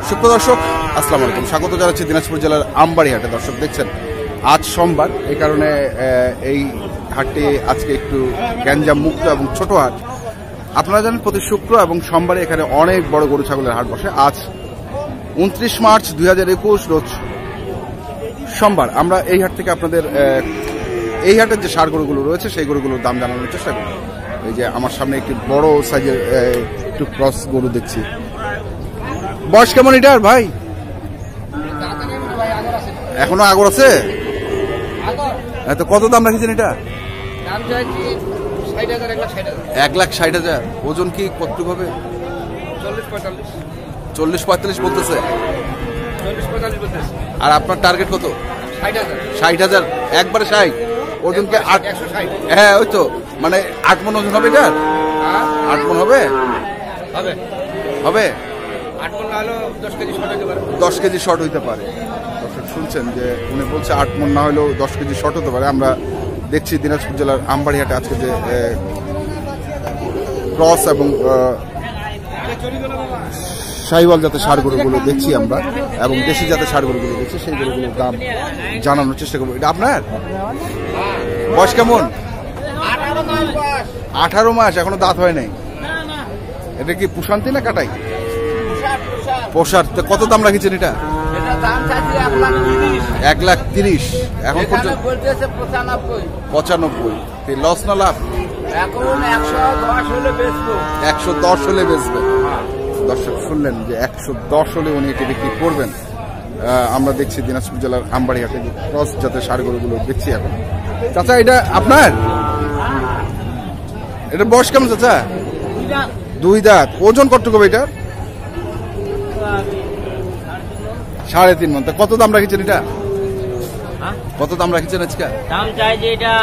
সুপ্রিয় দর্শক আসসালামু আলাইকুম, স্বাগত জানাচ্ছি দিনাজপুর জেলার আমবাড়ি হাটে। দর্শক দেখছেন আজ সোমবার, এই কারণে এই হাটটি আজকে একটু গ্যাঞ্জাম মুক্ত এবং ছোট হাট। আপনারা জানেন প্রতি শুক্র এবং সোমবারে এখানে অনেক বড় গরু ছাগলের হাট বসে। আজ 29 মার্চ 2021 রোজ সোমবার। আমরা এই হাট থেকে আপনাদের এই হাটের যে ষাঁড় গরুগুলো রয়েছে সেই গরুগুলোর দাম জানানোর চেষ্টা করি। এই যে আমার সামনে একটি বড় সাইজের একটু ক্রস গরু দেখছি। বয়স কেমন এটার ভাই? এখনো আগর আছে? তো কত দাম রাখছেন এটা? 1,60,000। ওজন কি কতটুকু হবে? 40-45 বলতেছে। আর আপনার টার্গেট কত? 60,000। একবারে 60। ওজন কি 8? হ্যাঁ ওই তো, মানে 8 মণ ওজন হবে এটা? 8 মণ হবে? হবে 10 কেজি শর্ট হইতে পারে। দর্শক শুনছেন যে উনি বলছে 8 মণ না হলেও 10 কেজি শর্ট হতে পারে। আমরা দেখছি দিনাজপুর জেলার আমবাড়ি হাটে আজকে যে ক্রস এবং শাহিওয়াল জাতের ষাঁড় গরুগুলো দেখছি আমরা, এবং দেশি জাতের ষাঁড় গরুগুলো দেখছি, সেই গরুগুলোর দাম জানানোর চেষ্টা করবো। এটা আপনার বয়স কেমন? 18 মাস, এখনো দাঁত হয় নাই। এটা কি পুষান্তি না কাটাই? পোষার। কত দাম রাখছেন এটা? 1,30,000। এখন পর্যন্ত 95। লস না লাভ? 110 হলে বেচবে। দর্শক শুনলেন যে 110 হলে উনি এটি বিক্রি করবেন। আমরা দেখছি দিনাজপুর জেলার আমবাড়ি হাটে ক্রস জাতের ষাঁড় গরুগুলো দেখছি এখন। চাচা এটা আপনার? এটা বয়স কেমন চাচা? 2 দাঁত। ওজন কতটুকু হবে এটার? 3.5 মণ। কত দাম রাখছেন এটা? কত দাম রাখছেন আজকে? দাম চাই যে এটা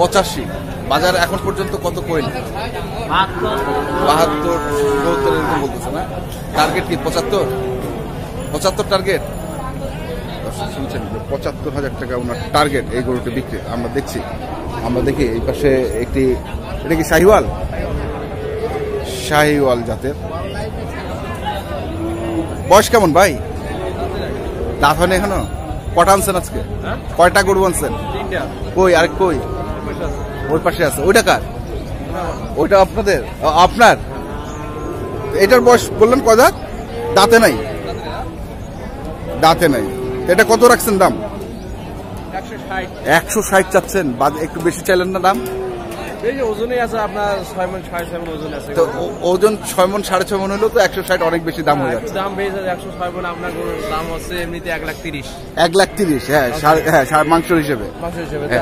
85। বাজার এখন পর্যন্ত কত কইল? 72, 74 এরকম বলতেছে না? টার্গেট কি 75 টার্গেট? শুনছেন 75,000 টাকা ওনার টার্গেট এই গরুটি বিক্রি। আমরা দেখছি, আমরা দেখি এই পাশে একটি, এটা কি শাহিওয়াল? শাহিওয়াল জাতের। বয়স কেমন ভাই? দাঁত হয়নি এখনো? কটা আনছেন আজকে? কয়টা গরু আনছেন? কই আরেক কই? ওই পাশে আছে। ওইটা কার? ওইটা আপনাদের? আপনার? এটার বয়স বললেন কয় দাঁত? দাঁতে নাই? দাঁতে নাই। এটা কত রাখছেন দাম? 160 চাচ্ছেন। একটু বেশি চাইলেন না দাম? ওজনে আছে আপনার 6 মণ 6.5 মণ ওজন আছে। তো ওজন 6 মণ 6.5 মণ হলো তো 160 অনেক বেশি দাম হয়ে যাচ্ছে। দাম বেশি 106 মণ। আপনার গরুর দাম হচ্ছে এমনিতে 1,30,000। 1,30,000। হ্যাঁ মাংস হিসেবে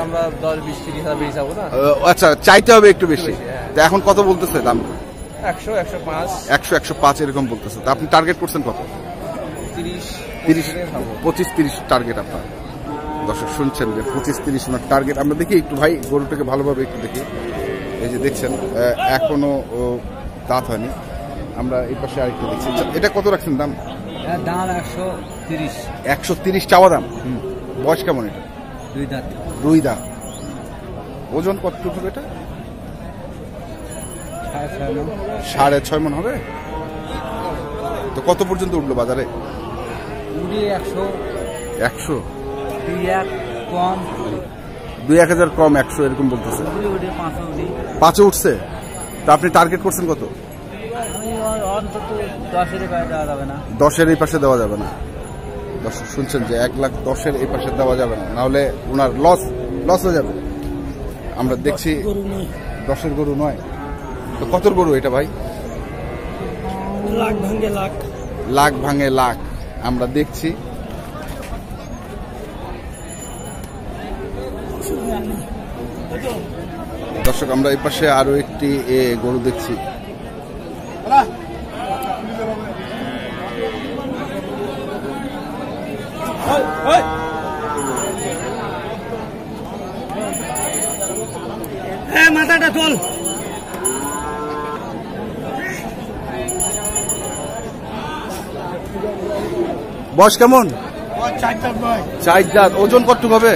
আমরা 10-20-30,000 বেশি যাবো না। আচ্ছা, চাইতে হবে একটু বেশি। তো এখন কত বলতেছে দাম? 100-105 এরকম বলতেছে। তো আপনি টার্গেট করছেন কত? 25-30 টার্গেট আপনার। দর্শক শুনছেন যে 25-30 ওনার টার্গেট। আমরা দেখি একটু ভাই গরুটাকে ভালোভাবে একটু দেখি। এই যে দেখছেন এখনো দাঁত হয়নি। আমরা এই পাশে আরেকটু দেখছি। এটা কত রাখছেন দাম? দাম 130। 130 চাওয়া দাম। বয়স কেমন এটা? 2 দাঁত। ওজন কতটুকু হবে এটা? 6.5 মণ হবে। তো কত পর্যন্ত উঠলো বাজারে? 100। 2-1,000 কম, 100 এরকম বলতেছে। 5 উঠছে। তা আপনি টার্গেট করছেন কত? 10-এর এই পাশে দেওয়া যাবে না। দর্শক শুনছেন যে 1,10,000 এই পাশে দেওয়া যাবে না, নাহলে ওনার লস হয়ে যাবে। আমরা দেখছি 10-এর গরু নয় তো কত গরু এটা ভাই? লাখ ভাঙে লাখ। আমরা দেখছি দর্শক, আমরা এই পাশে আরো একটি গরু দেখছি। মাথাটা তোল। বয়স কেমন? 4 দাঁত। ওজন কতটুকু হবে?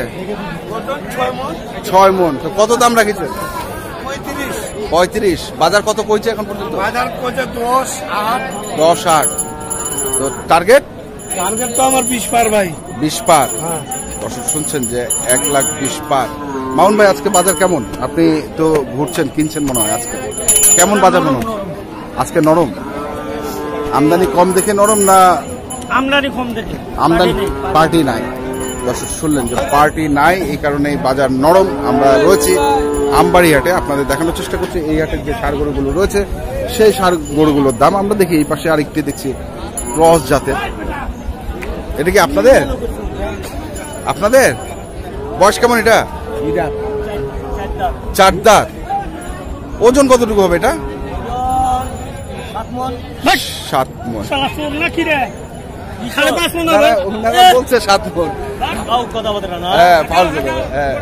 6 মণ। তো কত দাম রাখিছেন? 35। বাজার কত কইছে এখন পর্যন্ত? বাজার কইছে 10, 8। 10, 8। তো টার্গেট টার্গেট তো আমার 20 পার ভাই। 20 পার। হ্যাঁ। দর্শক শুনছেন যে 1,20,000 পার। মামুন ভাই আজকে বাজার কেমন? আপনি তো ঘুরছেন, কিনছেন মনে হয়। আজকে কেমন বাজার মনে হয়? আজকে নরম। আমদানি কম দেখে নরম না আমদানি কম দেখে? আমদানি পার্টি নাই। দর্শক শুনলেন যে পার্টি নাই, এই কারণে বাজার নরম। আমরা রয়েছি আমবাড়ি হাটে, আপনাদের দেখানোর চেষ্টা করছি এই হাটের যে ষাঁড় গরুগুলো রয়েছে সেই ষাঁড় গরুগুলোর দাম। আমরা দেখি এই পাশে আরেকটি দেখছি ক্রস জাতের। এটা কি আপনাদের? আপনাদের বয়স কেমন? এটা 4 দাঁত। ওজন কতটুকু হবে এটা? 7 মণ। বলছে 7 মণ। হ্যাঁ, ফাউল করে। হ্যাঁ,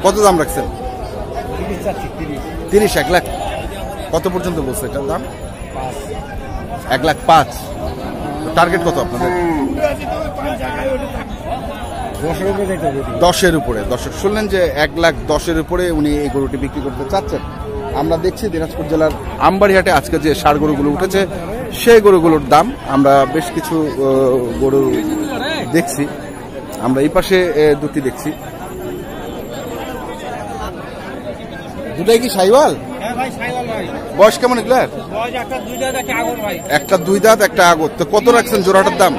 কত দাম রাখছেন? 30, 1 লাখ। কত পর্যন্ত বলছে এটার দাম? 1,05,000। টার্গেট কত আপনাদের? 10-এর উপরে। দর্শক শুনলেন যে 1,10,000-এর উপরে উনি এই গরুটি বিক্রি করতে চাচ্ছেন। আমরা দেখছি দিনাজপুর জেলার আমবাড়িহাটে আজকে যে ষাঁড় গরুগুলো উঠেছে সেই গরুগুলোর দাম। আমরা বেশ কিছু গরু দেখছি। আমরা এই পাশে দুটি দেখছি। দুটাই কি সাইওয়াল? বয়স কেমন এগুলার? একটা 2 দাঁত, একটা আগর। তো কত রাখছেন জোড়াটার দাম?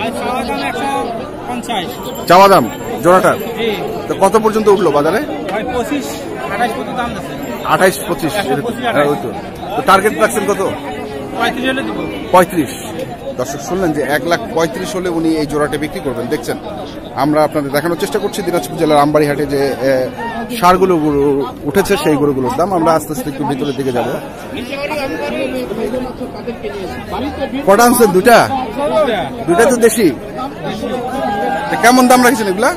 চাওয়া দাম জোড়াটার? তো কত পর্যন্ত উঠলো বাজারে? 28-25। তো টার্গেট রাখছেন কত? 35। দর্শক শুনলেন যে 1,35,000 হলে উনি এই জোড়াটা বিক্রি করবেন। দেখছেন আমরা আপনাদের দেখানোর চেষ্টা করছি দিনাজপুর জেলার আমবাড়িহাটে যে ষাঁড়গুলো উঠেছে সেই গরুগুলোর দাম। আমরা আস্তে আস্তে একটু ভিতরের দিকে যাব। কটা আনছেন? দুটা? দুটা তো দেশি। কেমন দাম রাখছেন এগুলা?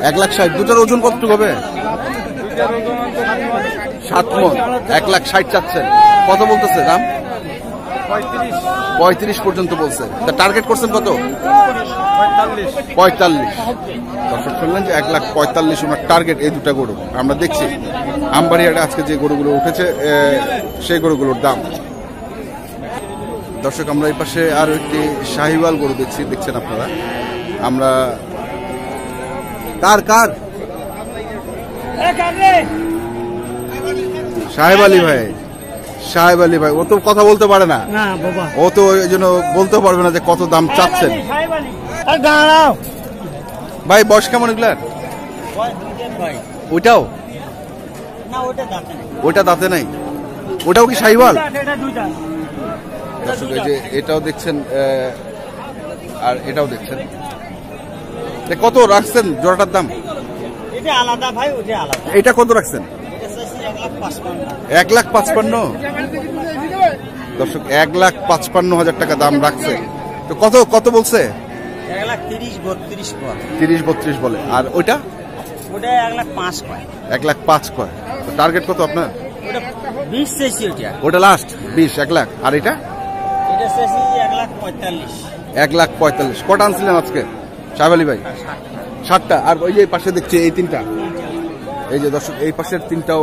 1,60,000। দুটার ওজন কতটুকু হবে? 7 মণ। 1,60,000 চাচ্ছেন। কত বলতেছে দাম? 35 পর্যন্ত বলছে। তা টার্গেট করছেন কত? 45। দর্শক শুনলেন যে 1,45,000 ওনার টার্গেট এই দুটা গরু। আমরা দেখছি আমবাড়িহাটে আজকে যে গরুগুলো উঠেছে সেই গরুগুলোর দাম। দর্শক আমরা এই পাশে আরো একটি শাহিওয়াল গরু দেখছি, দেখছেন আপনারা। আমরা কার সাহেব আলী ভাই, সাহেব আলী ভাই ও তো কথা বলতে পারে না। ও তো এই জন্য বলতে পারবে না যে কত দাম চাচ্ছেন। ভাই বয়স কেমন এগুলার? ওইটাও? ওইটা দাঁতে নাই। ওটাও কি শাহিওয়াল? দর্শক এই যে এটাও দেখছেন আর এটাও দেখছেন। কত রাখছেন জোড়াটার দাম? আলাদা ভাই, ওটা আলাদা। এটা কত রাখছেন? 1,55,000। দর্শক 1,55,000 টাকা দাম রাখছে। তো কত কত বলছে? 1,30-32 বলে। আর ওইটা? ওটা 1,05,000 কয়। 1,05,000 কয়। টার্গেট কত আপনার? ওটা 20 চেয়েছি। ওটা লাস্ট 20, 1 লাখ। আর এটা? এটা চেয়েছি 1,45,000। 1,45,000। কটা আনছিলেন আজকে সাহেব আলী ভাই? 60টা। আর ওই যে পাশে দেখছি এই 3টা, এই যে দর্শক এই পাশের 3টাও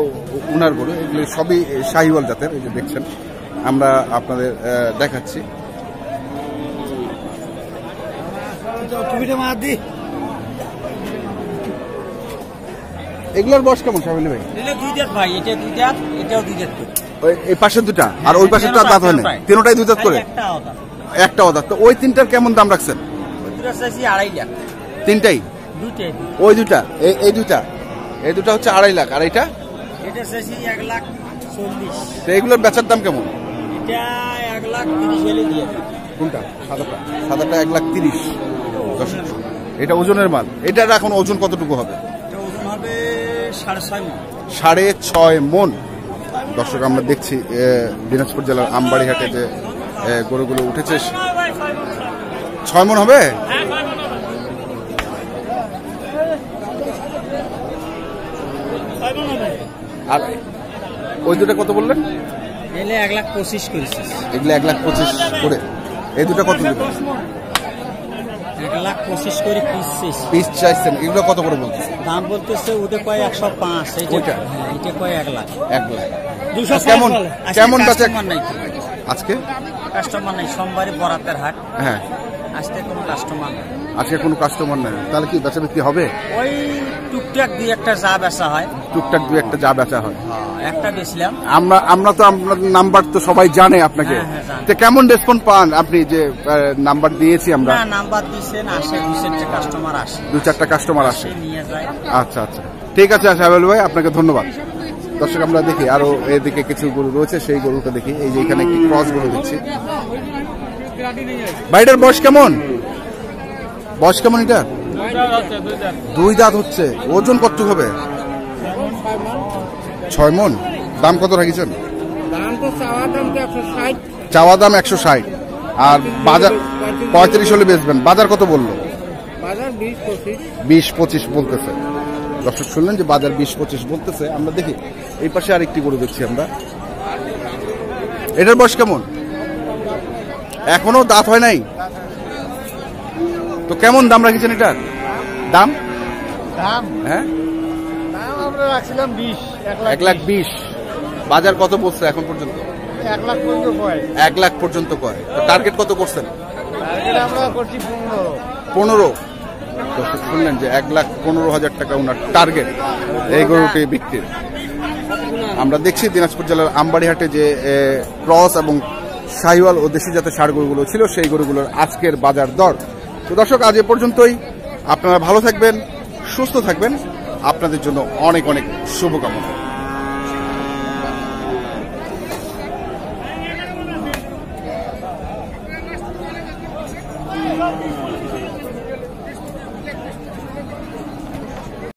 উনার গরু। এগুলো সবই শাহিওয়াল জাতের। এই যে দেখছেন আমরা আপনাদের দেখাচ্ছি। এগুলোর বয়স কেমন সাহেব আলী ভাই? এটা 2 দাঁত ভাই, এটা 2 দাঁত, এটাও 2 দাঁত। এই পাশের দুটা আর ওই পাশের দাঁত হয় না? তিনটাই 2 দাঁত করে? একটা দাঁত। তো ওই 3টার কেমন দাম রাখছেন? দুটো চাইছি 2.5 লাখ। তিনটাই? দুইটাই। ওই দুটা? এই দুটা? এই দুটা হচ্ছে 2.5 লাখ। আর এটা? এটা চাইছি 1,40,000। তো এগুলোর বেচার দাম কেমন? এটা 1,30,000 হলে দিয়ে। কোনটা? সাদাটা? সাদাটা 1,30,000। এটা ওজনের মাল। এটার এখন ওজন কতটুকু হবে? এটা ওজন হবে 6.5 মণ। 6.5 মণ। দর্শক আমরা দেখছি দিনাজপুর জেলার আমবাড়িহাটে যে গরুগুলো উঠেছে 6 মণ হবে। আর ওই দুটা কত বললেন? এলে 1,25,000 করেছিস। এগুলো 1,25,000 করে। এই দুটা কত দিবে? 1,10,000 1,25,000 করে পিস চেয়েছি। পিস চাইছেন, এগুলো কত করে বলতেছে? দাম বলতেছে ওটা কয় 105, ওইটা? হ্যাঁ, এটা কয় 1 লাখ। 1 লাখ। কেমন কেমন বেচা কাস্টমার নাই তো। আজকে? কাস্টমার নাই, সোমবারে বরাতের হাট, হ্যাঁ, আজকে কোনো কাস্টমার নাই। আজকে কোনো কাস্টমার নাই, তাহলে কি বেচা বিক্রি হবে? ওই টুকটাক দুই একটা যা বেচা হয়। টুকটাক 2-1টা যা বেচা হয়। একটা বেচলাম। আমরা তো আপনার নাম্বার তো সবাই জানে আপনাকে। হ্যাঁ, হ্যাঁ, জানি। তো কেমন রেসপন্স পান আপনি যে নাম্বার দিয়েছি আমরা? না, নাম্বার দিচ্ছেন, আসে 2-4টা কাস্টমার আসে, 2-4টা কাস্টমার আসে। সে নিয়ে যায়। আচ্ছা আচ্ছা, ঠিক আছে সাহেবুল ভাই, আপনাকে ধন্যবাদ। দর্শক আমরা দেখি আরো এদিকে কিছু গরু রয়েছে, সেই গরুটা দেখি। এই যে এখানে কি ক্রস গরু দেখছি। ভাইটার বয়স কেমন? বয়স কেমন এটা? 2 দাঁত হচ্ছে। ওজন কত হবে? 6 মণ। দাম কত রাখিছেন? চাওয়া দাম 160, আর বাজার 35 হলে বেচবেন। বাজার কত বললো? 20-25 বলতেছে। দর্শক শুনলেন যে বাজার 20-25 বলতেছে। আমরা দেখি এই পাশে আরেকটি গরু দেখছি আমরা। এটার বয়স কেমন? এখনো দাঁত হয় নাই। তো কেমন দাম রাখিছেন এটার? দাম হ্যাঁ, আমরা রাখছিলাম 20, 1,20,000। বাজার কত বলছে এখন পর্যন্ত? 1 লাখ পর্যন্ত কয়। 1 লাখ পর্যন্ত কয়। তো টার্গেট কত করছেন? আমরা করছি 15। দর্শক শুনলেন যে 1,15,000 টাকা ওনার টার্গেট এই গরুটি বিক্রির। আমরা দেখছি দিনাজপুর জেলার আমবাড়িহাটে যে ক্রস এবং শাহিওয়াল ও দেশি জাতের ষাঁড় গরুগুলো ছিল, সেই গরুগুলোর আজকের বাজার দর। তো দর্শক আজ এ পর্যন্তই। আপনারা ভালো থাকবেন, সুস্থ থাকবেন, আপনাদের জন্য অনেক অনেক শুভকামনা।